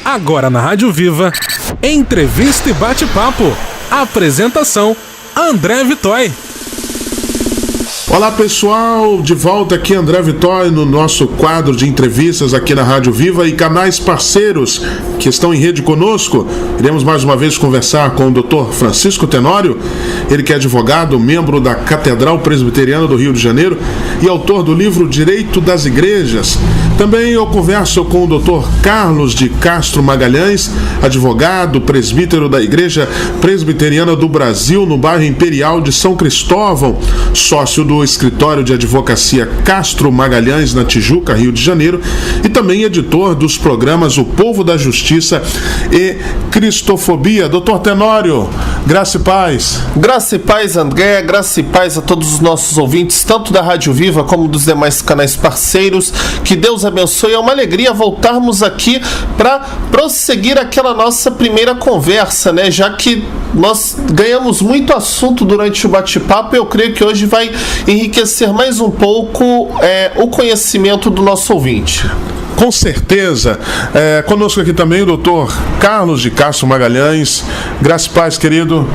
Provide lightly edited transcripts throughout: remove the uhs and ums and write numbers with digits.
Agora na Rádio Viva, entrevista e bate-papo. Apresentação, André Vitói. Olá pessoal, de volta aqui André Vitói no nosso quadro de entrevistas aqui na Rádio Viva e canais parceiros que estão em rede conosco. Iremos mais uma vez conversar com o Dr. Francisco Tenório, ele que é advogado, membro da Catedral Presbiteriana do Rio de Janeiro e autor do livro Direito das Igrejas. Também eu converso com o Dr. Carlos de Castro Magalhães, advogado, presbítero da Igreja Presbiteriana do Brasil, no bairro Imperial de São Cristóvão, sócio do escritório de advocacia Castro Magalhães, na Tijuca, Rio de Janeiro, e também editor dos programas O Povo da Justiça e Cristofobia. Doutor Tenório, graça e paz. Graça e paz, André, graça e paz a todos os nossos ouvintes, tanto da Rádio Viva como dos demais canais parceiros. Que Deus abençoe, é uma alegria voltarmos aqui para prosseguir aquela nossa primeira conversa, né? Já que nós ganhamos muito assunto durante o bate-papo, eu creio que hoje vai enriquecer mais um pouco o conhecimento do nosso ouvinte. Com certeza. Conosco aqui também o doutor Carlos de Castro Magalhães. Graça e paz, querido.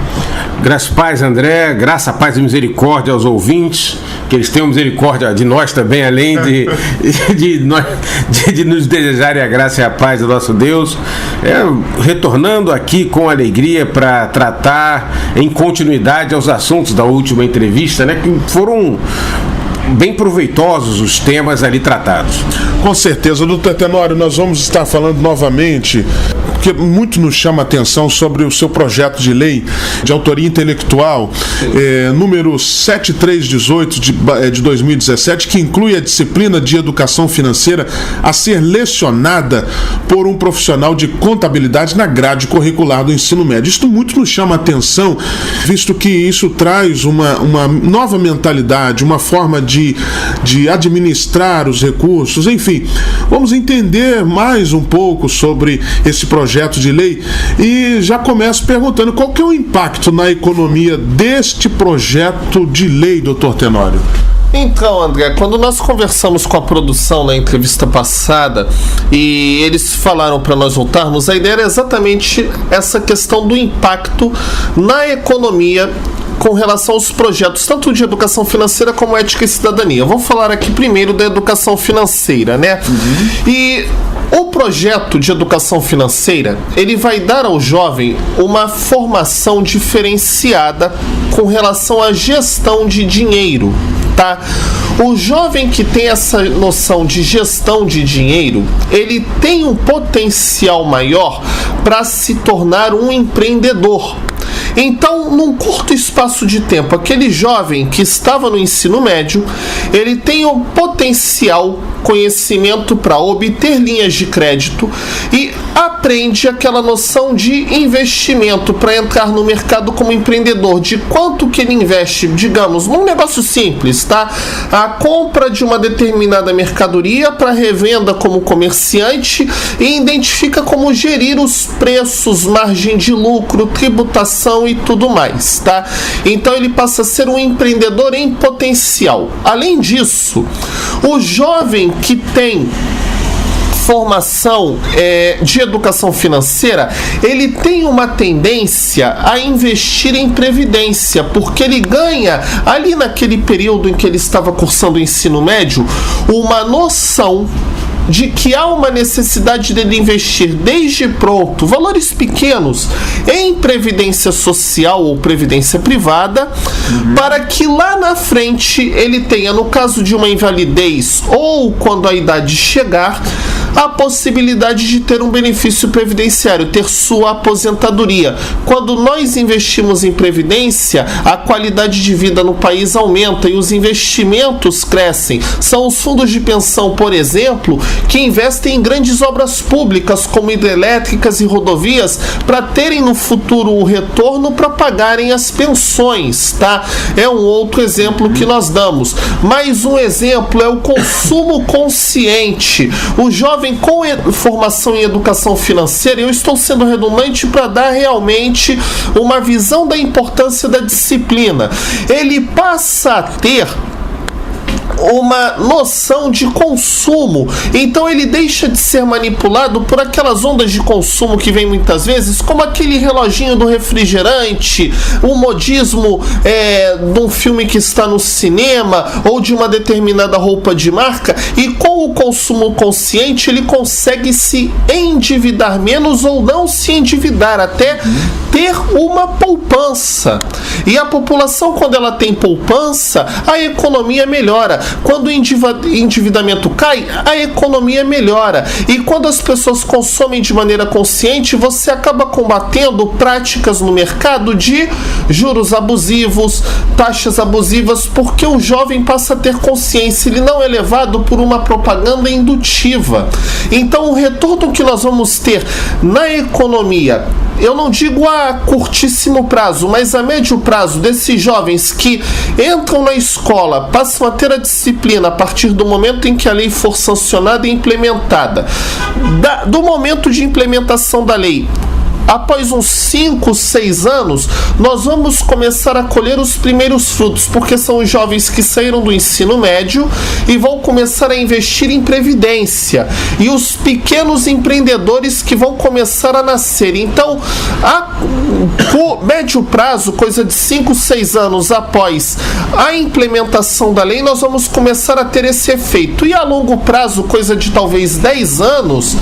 Graça e paz, André. Graça, paz e misericórdia aos ouvintes. Que eles tenham misericórdia de nós também, além de nos desejarem a graça e a paz do nosso Deus. Retornando aqui com alegria para tratar em continuidade aos assuntos da última entrevista, né, que foram bem proveitosos os temas ali tratados. Com certeza, doutor Tenório, nós vamos estar falando novamente, porque muito nos chama a atenção sobre o seu projeto de lei de autoria intelectual, número 7318 de 2017, que inclui a disciplina de educação financeira a ser lecionada por um profissional de contabilidade na grade curricular do ensino médio. Isto muito nos chama a atenção, visto que isso traz uma nova mentalidade, uma forma de administrar os recursos, enfim. Vamos entender mais um pouco sobre esse projeto de lei e já começo perguntando qual que é o impacto na economia deste projeto de lei, doutor Tenório? Então, André, quando nós conversamos com a produção na entrevista passada e eles falaram para nós voltarmos, a ideia era exatamente essa questão do impacto na economia com relação aos projetos, tanto de educação financeira como ética e cidadania. Vamos falar aqui primeiro da educação financeira, né? E o projeto de educação financeira, ele vai dar ao jovem uma formação diferenciada com relação à gestão de dinheiro, tá? O jovem que tem essa noção de gestão de dinheiro, ele tem um potencial maior para se tornar um empreendedor. Então, num curto espaço de tempo, aquele jovem que estava no ensino médio, ele tem o potencial conhecimento para obter linhas de crédito e aprende aquela noção de investimento para entrar no mercado como empreendedor, de quanto que ele investe, digamos, num negócio simples, tá? A compra de uma determinada mercadoria para revenda como comerciante e identifica como gerir os preços, margem de lucro, tributação e tudo mais, tá? Então ele passa a ser um empreendedor em potencial. Além disso, o jovem que tem formação de educação financeira, ele tem uma tendência a investir em previdência, porque ele ganha, ali naquele período em que ele estava cursando o ensino médio, uma noção de que há uma necessidade dele investir desde pronto valores pequenos em previdência social ou previdência privada, para que lá na frente ele tenha, no caso de uma invalidez ou quando a idade chegar, a possibilidade de ter um benefício previdenciário, ter sua aposentadoria. Quando nós investimos em previdência, a qualidade de vida no país aumenta e os investimentos crescem. São os fundos de pensão, por exemplo, que investem em grandes obras públicas, como hidrelétricas e rodovias, para terem no futuro o retorno para pagarem as pensões, tá? É um outro exemplo que nós damos. Mais um exemplo é o consumo consciente. O jovem com formação em educação financeira, eu estou sendo redundante para dar realmente uma visão da importância da disciplina. Ele passa a ter uma noção de consumo. Então ele deixa de ser manipulado por aquelas ondas de consumo que vem muitas vezes, como aquele reloginho do refrigerante, o modismo de um filme que está no cinema ou de uma determinada roupa de marca, e com o consumo consciente ele consegue se endividar menos ou não se endividar, até ter uma poupança. E a população, quando ela tem poupança, a economia melhora. Quando o endividamento cai, a economia melhora. E quando as pessoas consomem de maneira consciente, você acaba combatendo práticas no mercado de juros abusivos, taxas abusivas, porque o jovem passa a ter consciência, ele não é levado por uma propaganda indutiva. Então o retorno que nós vamos ter na economia, eu não digo a curtíssimo prazo, mas a médio prazo, desses jovens que entram na escola, passam a ter a disciplina a partir do momento em que a lei for sancionada e implementada, do momento de implementação da lei, após uns 5, 6 anos, nós vamos começar a colher os primeiros frutos, porque são os jovens que saíram do ensino médio e vão começar a investir em previdência, e os pequenos empreendedores que vão começar a nascer. Então, a médio prazo, coisa de 5, 6 anos após a implementação da lei, nós vamos começar a ter esse efeito. E a longo prazo, coisa de talvez 10 anos,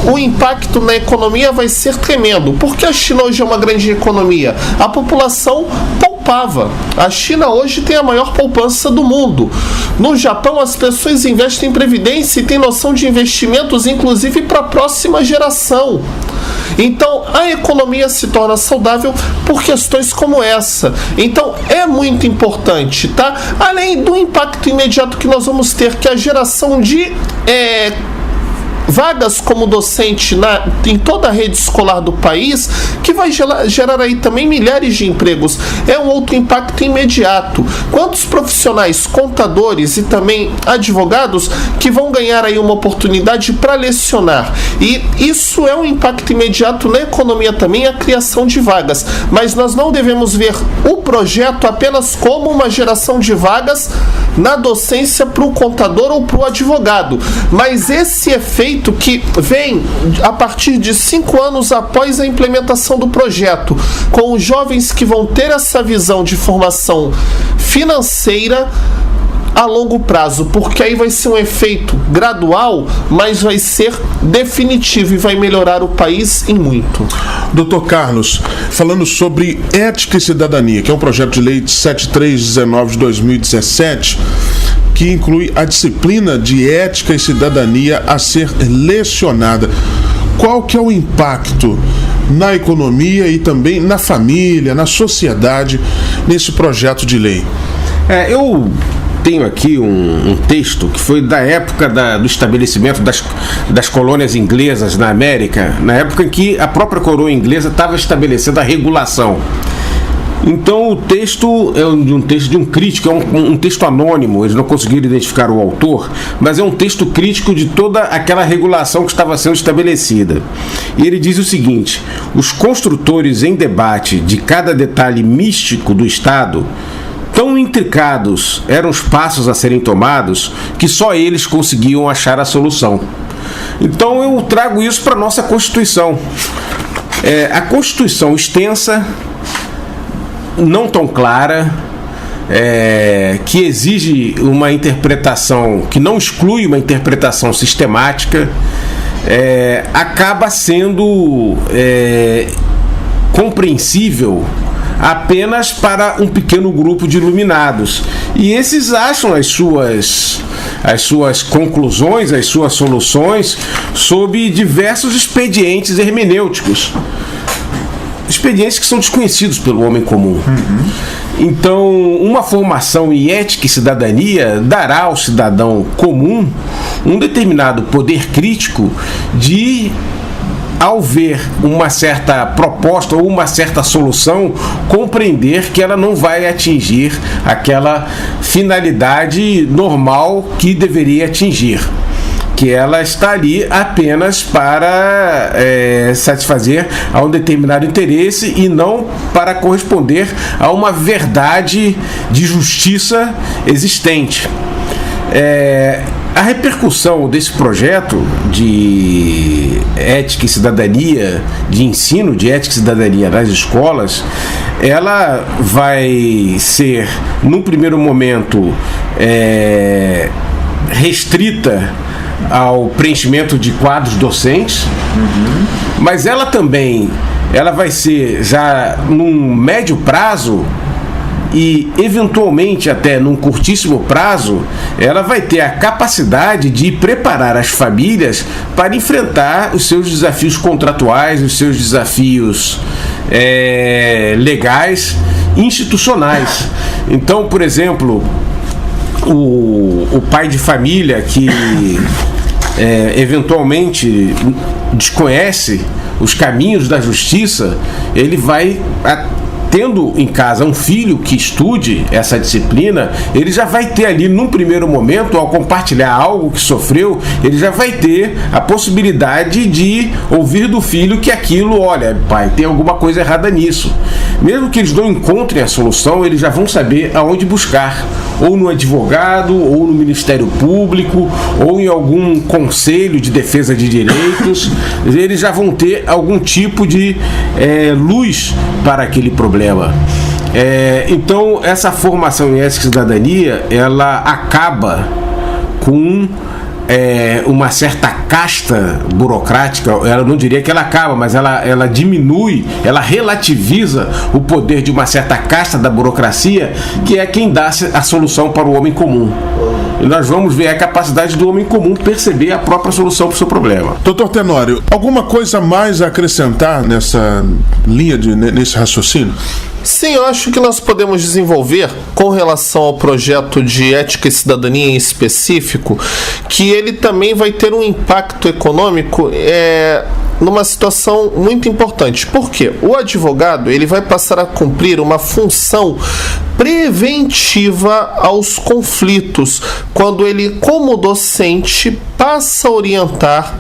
o impacto na economia vai ser tremendo, porque a China hoje é uma grande economia. A população poupava. A China hoje tem a maior poupança do mundo. No Japão, as pessoas investem em previdência e têm noção de investimentos, inclusive para a próxima geração. Então, a economia se torna saudável por questões como essa. Então, é muito importante, tá? Além do impacto imediato que nós vamos ter, que é a geração de vagas como docente em toda a rede escolar do país, que vai gerar aí também milhares de empregos. É um outro impacto imediato. Quantos profissionais, contadores e também advogados que vão ganhar aí uma oportunidade para lecionar? E isso é um impacto imediato na economia também, a criação de vagas. Mas nós não devemos ver o projeto apenas como uma geração de vagas na docência para o contador ou para o advogado, mas esse efeito que vem a partir de 5 anos após a implementação do projeto, com os jovens que vão ter essa visão de formação financeira a longo prazo, porque aí vai ser um efeito gradual, mas vai ser definitivo e vai melhorar o país em muito. Doutor Carlos, falando sobre ética e cidadania, que é um projeto de lei 7319 de 2017, que inclui a disciplina de ética e cidadania a ser lecionada. Qual que é o impacto na economia e também na família, na sociedade, nesse projeto de lei? Eu tenho aqui um texto que foi da época do estabelecimento das colônias inglesas na América, na época em que a própria coroa inglesa estava estabelecendo a regulação. Então o texto é um texto de um crítico, é um texto anônimo, eles não conseguiram identificar o autor, mas é um texto crítico de toda aquela regulação que estava sendo estabelecida. E ele diz o seguinte: os construtores em debate de cada detalhe místico do Estado, tão intricados eram os passos a serem tomados que só eles conseguiam achar a solução. Então eu trago isso para a nossa Constituição. A Constituição extensa, não tão clara, que exige uma interpretação, que não exclui uma interpretação sistemática, acaba sendo compreensível apenas para um pequeno grupo de iluminados. E esses acham as suas conclusões, as suas soluções sob diversos expedientes hermenêuticos. Expedientes que são desconhecidos pelo homem comum. Então, uma formação em ética e cidadania dará ao cidadão comum um determinado poder crítico de, ao ver uma certa proposta ou uma certa solução, compreender que ela não vai atingir aquela finalidade normal que deveria atingir, que ela está ali apenas para satisfazer a um determinado interesse e não para corresponder a uma verdade de justiça existente. A repercussão desse projeto de ética e cidadania, de ensino de ética e cidadania nas escolas, ela vai ser, num primeiro momento, restrita ao preenchimento de quadros docentes, mas ela também vai ser, já num médio prazo, e eventualmente até num curtíssimo prazo, ela vai ter a capacidade de preparar as famílias para enfrentar os seus desafios contratuais, os seus desafios legais, institucionais. Então, por exemplo, o pai de família que eventualmente desconhece os caminhos da justiça, ele vai, tendo em casa um filho que estude essa disciplina, ele já vai ter ali, num primeiro momento, ao compartilhar algo que sofreu, ele já vai ter a possibilidade de ouvir do filho que aquilo, olha, pai, tem alguma coisa errada nisso. Mesmo que eles não encontrem a solução, eles já vão saber aonde buscar, ou no advogado, ou no Ministério Público, ou em algum conselho de defesa de direitos. Eles já vão ter algum tipo de luz para aquele problema. Então, essa formação em ética e cidadania, ela acaba com uma certa casta burocrática. Eu não diria que ela acaba, mas ela diminui, ela relativiza o poder de uma certa casta da burocracia, que é quem dá a solução para o homem comum. E nós vamos ver a capacidade do homem comum perceber a própria solução para o seu problema. Doutor Tenório, alguma coisa mais a acrescentar nessa linha, nesse raciocínio? Sim, eu acho que nós podemos desenvolver, com relação ao projeto de ética e cidadania em específico, que ele também vai ter um impacto econômico numa situação muito importante. Por quê? O advogado, ele vai passar a cumprir uma função preventiva aos conflitos, quando ele, como docente, passa a orientar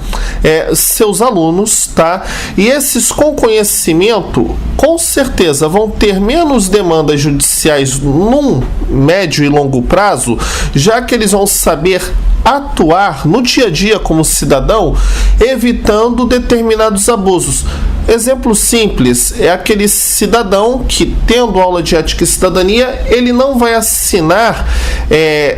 seus alunos, tá? E esses, com conhecimento, com certeza vão ter menos demandas judiciais num médio e longo prazo, já que eles vão saber atuar no dia a dia como cidadão, evitando determinados abusos. Exemplo simples é aquele cidadão que, tendo aula de ética e cidadania, ele não vai assinar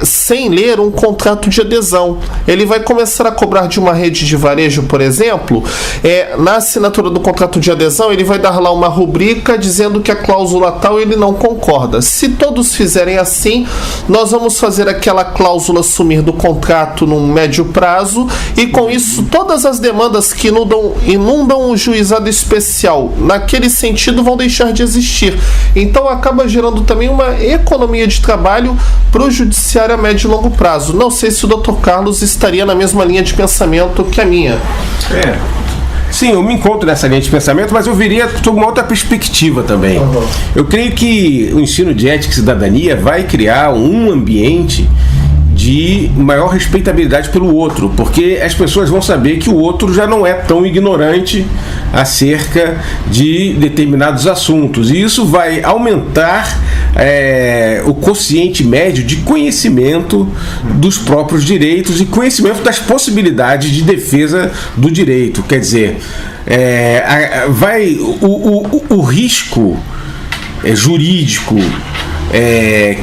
sem ler um contrato de adesão. Ele vai começar a cobrar de uma rede de varejo, por exemplo, na assinatura do contrato de adesão, ele vai dar lá uma rubrica dizendo que a cláusula tal ele não concorda. Se todos fizerem assim, nós vamos fazer aquela cláusula sumir do contrato num médio prazo, e com isso todas as demandas que inundam o juizado especial naquele sentido vão deixar de existir. Então acaba gerando também uma economia de trabalho para o judiciário a médio e longo prazo. Não sei se o Dr. Carlos estaria na mesma linha de pensamento que a minha. Sim, eu me encontro nessa linha de pensamento, mas eu viria sob uma outra perspectiva também. Eu creio que o ensino de ética e cidadania vai criar um ambiente de maior respeitabilidade pelo outro, porque as pessoas vão saber que o outro já não é tão ignorante acerca de determinados assuntos, e isso vai aumentar o quociente médio de conhecimento dos próprios direitos e conhecimento das possibilidades de defesa do direito. Quer dizer, o risco jurídico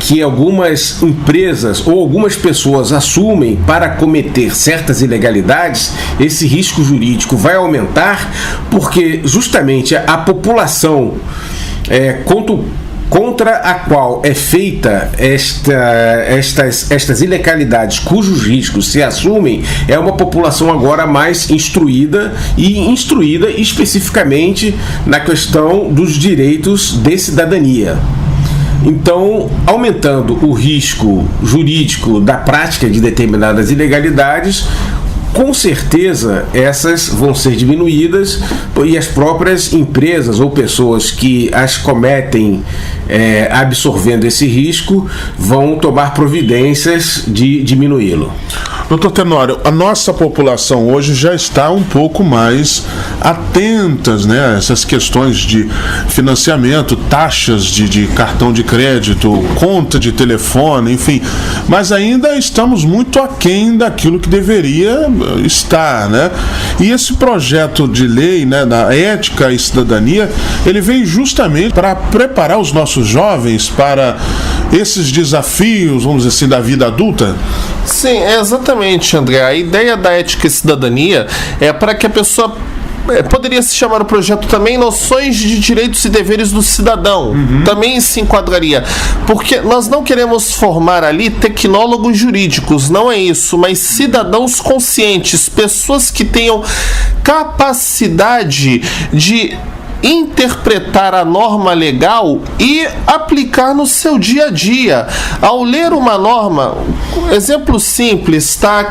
que algumas empresas ou algumas pessoas assumem para cometer certas ilegalidades, esse risco jurídico vai aumentar, porque justamente a população contra a qual é feita estas ilegalidades, cujos riscos se assumem, é uma população agora mais instruída especificamente na questão dos direitos de cidadania. Então, aumentando o risco jurídico da prática de determinadas ilegalidades, com certeza essas vão ser diminuídas, e as próprias empresas ou pessoas que as cometem absorvendo esse risco vão tomar providências de diminuí-lo. Doutor Tenório, a nossa população hoje já está um pouco mais atentas, né, a essas questões de financiamento, taxas de cartão de crédito, conta de telefone, enfim, mas ainda estamos muito aquém daquilo que deveria estar, né? E esse projeto de lei, né, da ética e cidadania, ele vem justamente para preparar os nossos jovens para esses desafios, vamos dizer assim, da vida adulta? Sim, exatamente, André. A ideia da ética e cidadania é para que a pessoa... Poderia se chamar o projeto também Noções de Direitos e Deveres do Cidadão. Também se enquadraria. Porque nós não queremos formar ali tecnólogos jurídicos, não é isso, mas cidadãos conscientes, pessoas que tenham capacidade de interpretar a norma legal e aplicar no seu dia a dia. Ao ler uma norma, exemplo simples, tá?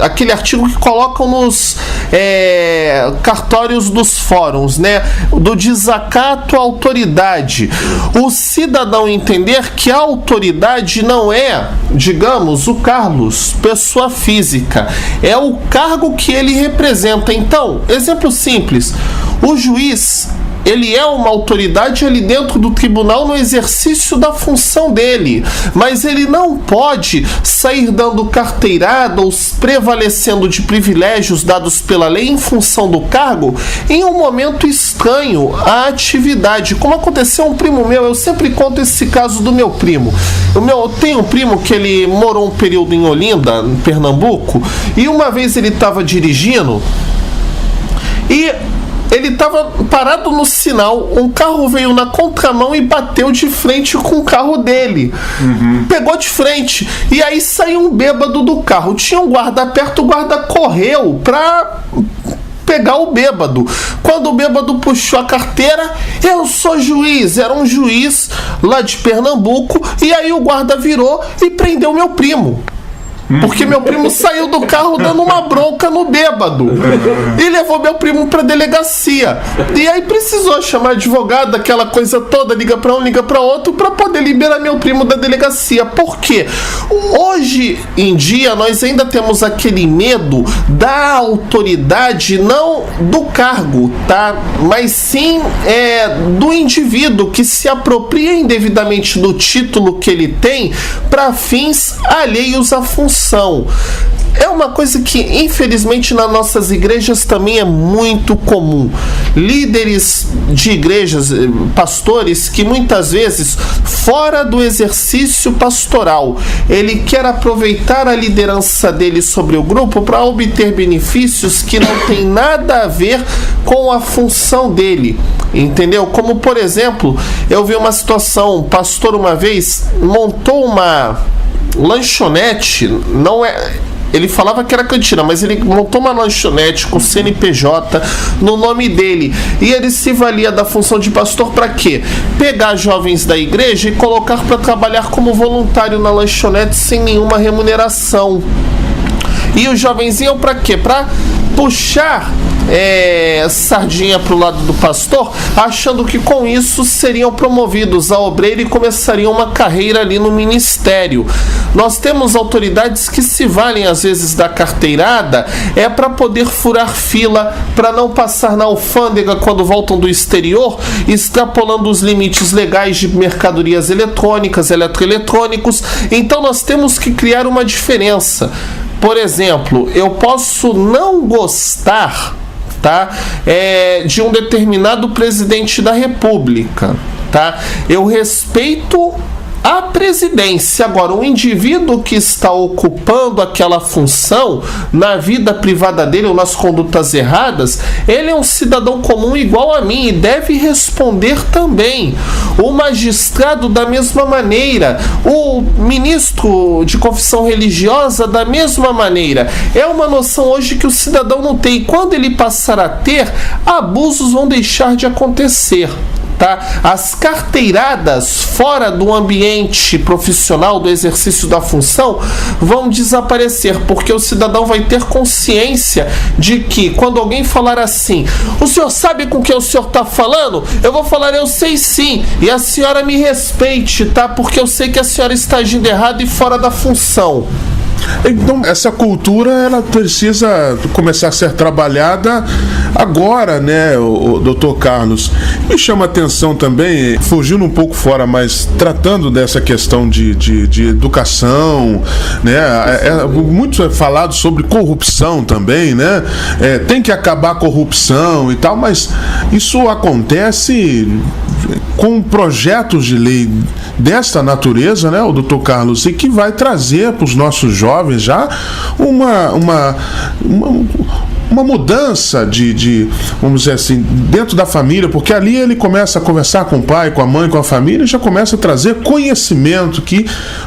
Aquele artigo que colocam nos cartórios dos fóruns, né? Do desacato à autoridade. O cidadão entender que a autoridade não é, digamos, o Carlos, pessoa física. É o cargo que ele representa. Então, exemplo simples. O juiz, ele é uma autoridade ali dentro do tribunal no exercício da função dele, mas ele não pode sair dando carteirada ou prevalecendo de privilégios dados pela lei em função do cargo em um momento estranho à atividade, como aconteceu a um primo meu. Eu sempre conto esse caso do meu primo. Eu tenho um primo que ele morou um período em Olinda, em Pernambuco, e uma vez ele estava dirigindo e ele estava parado no sinal, um carro veio na contramão e bateu de frente com o carro dele. Pegou de frente. E aí saiu um bêbado do carro. Tinha um guarda perto, o guarda correu pra pegar o bêbado. Quando o bêbado puxou a carteira, eu sou juiz. Era um juiz lá de Pernambuco. E aí o guarda virou e prendeu meu primo. Porque meu primo saiu do carro dando uma bronca no bêbado e levou meu primo pra delegacia. E aí precisou chamar advogado, aquela coisa toda, liga pra um, liga pra outro, pra poder liberar meu primo da delegacia. Por quê? Hoje em dia nós ainda temos aquele medo da autoridade, não do cargo, tá? Mas sim do indivíduo que se apropria indevidamente do título que ele tem para fins alheios à função. É uma coisa que, infelizmente, nas nossas igrejas também é muito comum. Líderes de igrejas, pastores, que muitas vezes, fora do exercício pastoral, ele quer aproveitar a liderança dele sobre o grupo para obter benefícios que não tem nada a ver com a função dele. Entendeu? Como, por exemplo, eu vi uma situação, um pastor uma vez montou uma lanchonete, ele falava que era cantina, mas ele montou uma lanchonete com CNPJ no nome dele, e ele se valia da função de pastor para quê? Pegar jovens da igreja e colocar para trabalhar como voluntário na lanchonete sem nenhuma remuneração. E os jovens iam para quê? Para puxar sardinha pro lado do pastor, achando que com isso seriam promovidos a obreiro e começariam uma carreira ali no ministério. Nós temos autoridades que se valem às vezes da carteirada para poder furar fila, para não passar na alfândega quando voltam do exterior, extrapolando os limites legais de mercadorias eletrônicas, eletroeletrônicos. Então nós temos que criar uma diferença. Por exemplo, eu posso não gostar, tá, de um determinado presidente da República, tá? Eu respeito a presidência. Agora, o indivíduo que está ocupando aquela função na vida privada dele ou nas condutas erradas, ele é um cidadão comum igual a mim e deve responder também. O magistrado da mesma maneira, o ministro de confissão religiosa da mesma maneira. É uma noção hoje que o cidadão não tem, e quando ele passar a ter, abusos vão deixar de acontecer. Tá? As carteiradas fora do ambiente profissional, do exercício da função, vão desaparecer, porque o cidadão vai ter consciência de que quando alguém falar assim, o senhor sabe com quem o senhor está falando? Eu vou falar, eu sei sim, e a senhora me respeite, tá? Porque eu sei que a senhora está agindo errado e fora da função. Então, essa cultura, ela precisa começar a ser trabalhada agora, né, o doutor Carlos? Me chama a atenção também, fugindo um pouco fora, mas tratando dessa questão de educação, né? Muito é falado sobre corrupção também, né? Tem que acabar a corrupção e tal, mas isso acontece com projetos de lei desta natureza, né, o doutor Carlos, e que vai trazer para os nossos jovens já uma mudança de, vamos dizer assim, dentro da família, porque ali ele começa a conversar com o pai, com a mãe, com a família, e já começa a trazer conhecimento que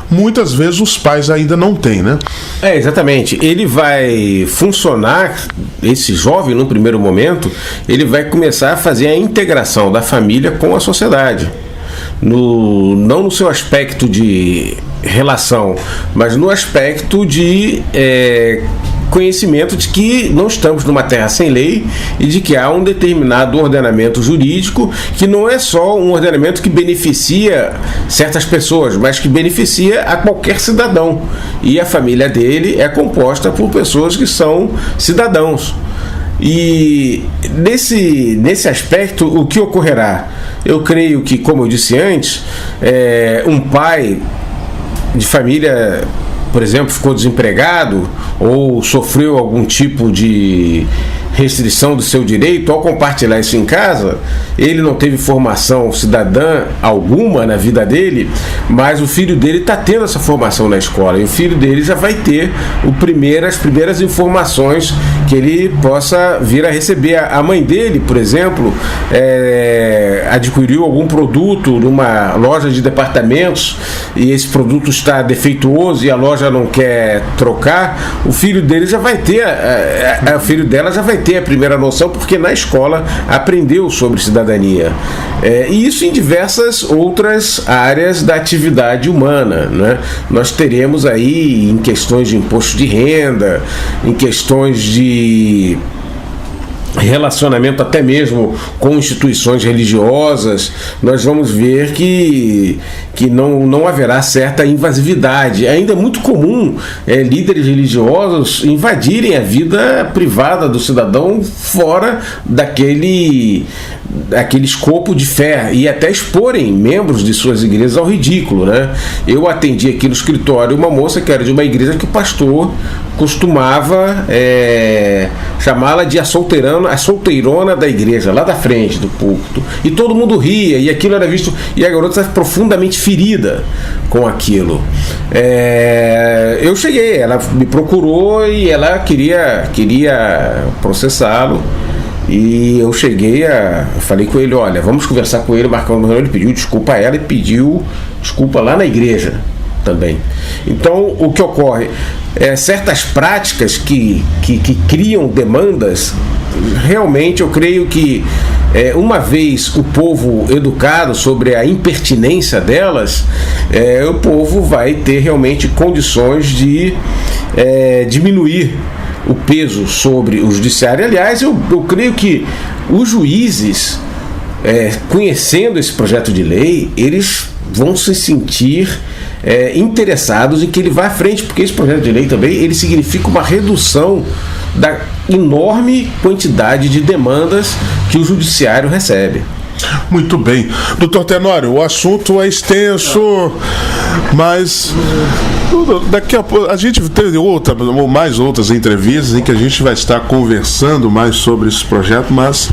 muitas vezes os pais ainda não têm, né? Exatamente. Ele vai funcionar, esse jovem, no primeiro momento, ele vai começar a fazer a integração da família com a sociedade. Não no seu aspecto de relação, mas no aspecto de conhecimento de que não estamos numa terra sem lei e de que há um determinado ordenamento jurídico que não é só um ordenamento que beneficia certas pessoas, mas que beneficia a qualquer cidadão. E a família dele é composta por pessoas que são cidadãos. E nesse aspecto, o que ocorrerá? Eu creio que, como eu disse antes, um pai de família, por exemplo, ficou desempregado ou sofreu algum tipo de restrição do seu direito, ao compartilhar isso em casa, ele não teve formação cidadã alguma na vida dele, mas o filho dele está tendo essa formação na escola, e o filho dele já vai ter as primeiras informações que ele possa vir a receber. A mãe dele, por exemplo, adquiriu algum produto numa loja de departamentos e esse produto está defeituoso e a loja não quer trocar, o filho dele já vai ter, o filho dela já vai ter a primeira noção, porque na escola aprendeu sobre cidadania. E isso em diversas outras áreas da atividade humana, né? Nós teremos aí, em questões de imposto de renda, em questões de relacionamento até mesmo com instituições religiosas, nós vamos ver que não haverá certa invasividade. Ainda é muito comum líderes religiosos invadirem a vida privada do cidadão fora daquele escopo de fé e até exporem membros de suas igrejas ao ridículo, né? Eu atendi aqui no escritório uma moça que era de uma igreja que o pastor costumava chamá-la de a solteirona da igreja, lá da frente do púlpito, e todo mundo ria, e aquilo era visto, e a garota estava profundamente ferida com aquilo. Eu cheguei, ela me procurou e ela queria processá-lo. E eu falei com ele, olha, vamos conversar com ele, marcar uma reunião. Ele pediu desculpa a ela e pediu desculpa lá na igreja também. Então, o que ocorre? Certas práticas que criam demandas, realmente eu creio que uma vez o povo educado sobre a impertinência delas, o povo vai ter realmente condições de diminuir o peso sobre o judiciário. Aliás, eu creio que os juízes, conhecendo esse projeto de lei, eles vão se sentir interessados em que ele vá à frente, porque esse projeto de lei também ele significa uma redução da enorme quantidade de demandas que o judiciário recebe. Muito bem. Doutor Tenório, o assunto é extenso, mas daqui a pouco a gente tem mais outras entrevistas em que a gente vai estar conversando mais sobre esse projeto, mas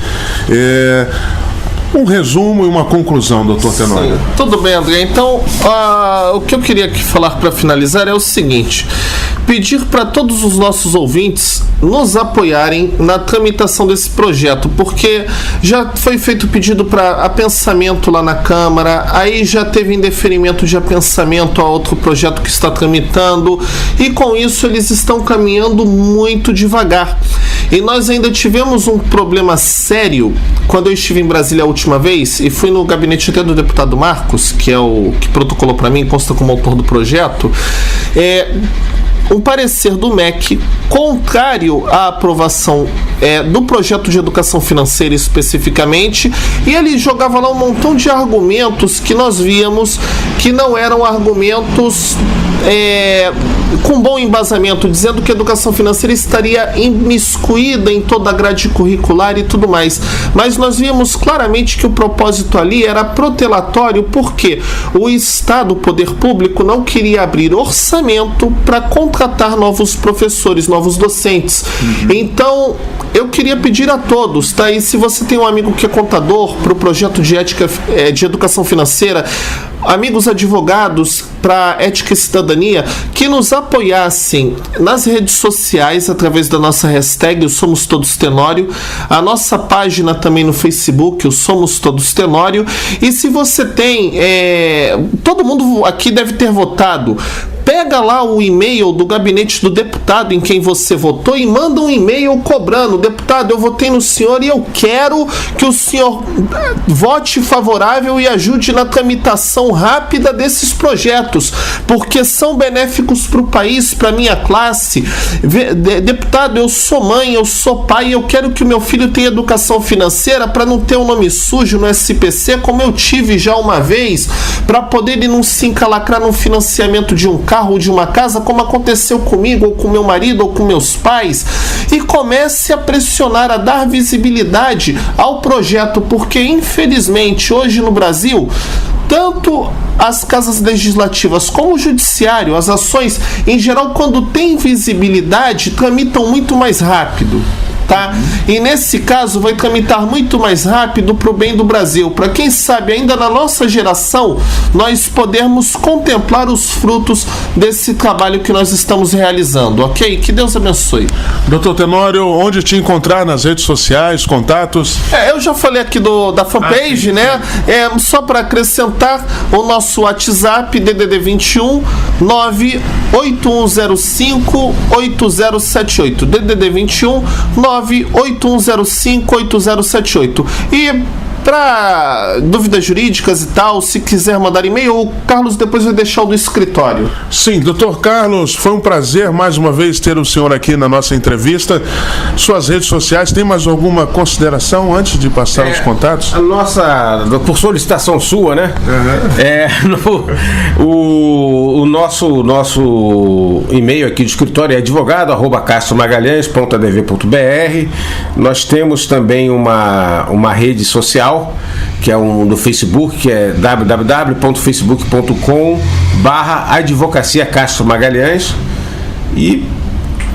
um resumo e uma conclusão, doutor Tenório. Sim, tudo bem, André. Então, o que eu queria aqui falar para finalizar é o seguinte: pedir para todos os nossos ouvintes nos apoiarem na tramitação desse projeto, porque já foi feito pedido para apensamento lá na Câmara, aí já teve indeferimento de apensamento a outro projeto que está tramitando, e com isso eles estão caminhando muito devagar. E nós ainda tivemos um problema sério quando eu estive em Brasília a última vez, e fui no gabinete até do deputado Marcos, que é o que protocolou para mim, consta como autor do projeto. um parecer do MEC contrário à aprovação do projeto de educação financeira especificamente, e ele jogava lá um montão de argumentos que nós víamos que não eram argumentos com bom embasamento, dizendo que a educação financeira estaria imiscuída em toda a grade curricular e tudo mais. Mas nós víamos claramente que o propósito ali era protelatório, porque o Estado, o poder público, não queria abrir orçamento para contratar novos professores, novos docentes. Então, eu queria pedir a todos, tá? E se você tem um amigo que é contador para o projeto de ética, de educação financeira, amigos advogados para ética e cidadania, que nos apoiassem nas redes sociais através da nossa hashtag o Somos Todos Tenório, a nossa página também no Facebook, o Somos Todos Tenório. E se você tem, todo mundo aqui deve ter votado, pega lá o e-mail do gabinete do deputado em quem você votou e manda um e-mail cobrando: deputado, eu votei no senhor e eu quero que o senhor vote favorável e ajude na tramitação rápida desses projetos, porque são benéficos para o país, para a minha classe. Deputado, eu sou mãe, eu sou pai, eu quero que o meu filho tenha educação financeira para não ter um nome sujo no SPC, como eu tive já uma vez, para poder ele não se encalacrar no financiamento de um carro ou de uma casa, como aconteceu comigo, ou com meu marido, ou com meus pais. E comece a pressionar, a dar visibilidade ao projeto, porque infelizmente hoje no Brasil, tanto as casas legislativas como o judiciário, as ações em geral, quando tem visibilidade, tramitam muito mais rápido, tá? E nesse caso vai tramitar muito mais rápido para o bem do Brasil, para quem sabe ainda na nossa geração nós podermos contemplar os frutos desse trabalho que nós estamos realizando, ok? Que Deus abençoe. Doutor Tenório, onde te encontrar nas redes sociais, contatos? Eu já falei aqui da fanpage, né? Só para acrescentar, o nosso WhatsApp, DDD 21 98105 8078, DDD 21 98105 8078. E para dúvidas jurídicas e tal, se quiser mandar e-mail, o Carlos depois vai deixar o do escritório. Sim, doutor Carlos, foi um prazer mais uma vez ter o senhor aqui na nossa entrevista. Suas redes sociais, tem mais alguma consideração antes de passar os contatos? A nossa, por solicitação sua, né? O nosso e-mail aqui do escritório é advogado@castromagalhães.adv.br. Nós temos também uma rede social, que é do Facebook, que é www.facebook.com/advocacia Castro Magalhães, e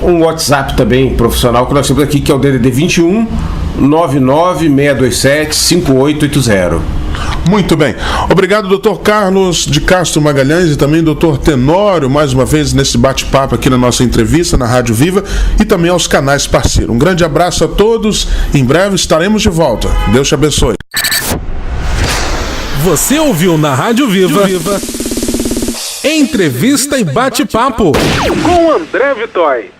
um WhatsApp também profissional que nós temos aqui, que é o DDD 21 99627 5880. Muito bem. Obrigado, doutor Carlos de Castro Magalhães, e também doutor Tenório, mais uma vez nesse bate-papo aqui na nossa entrevista na Rádio Viva, e também aos canais parceiros. Um grande abraço a todos. Em breve estaremos de volta. Deus te abençoe. Você ouviu na Rádio Viva Entrevista e Bate-Papo com André Vitói.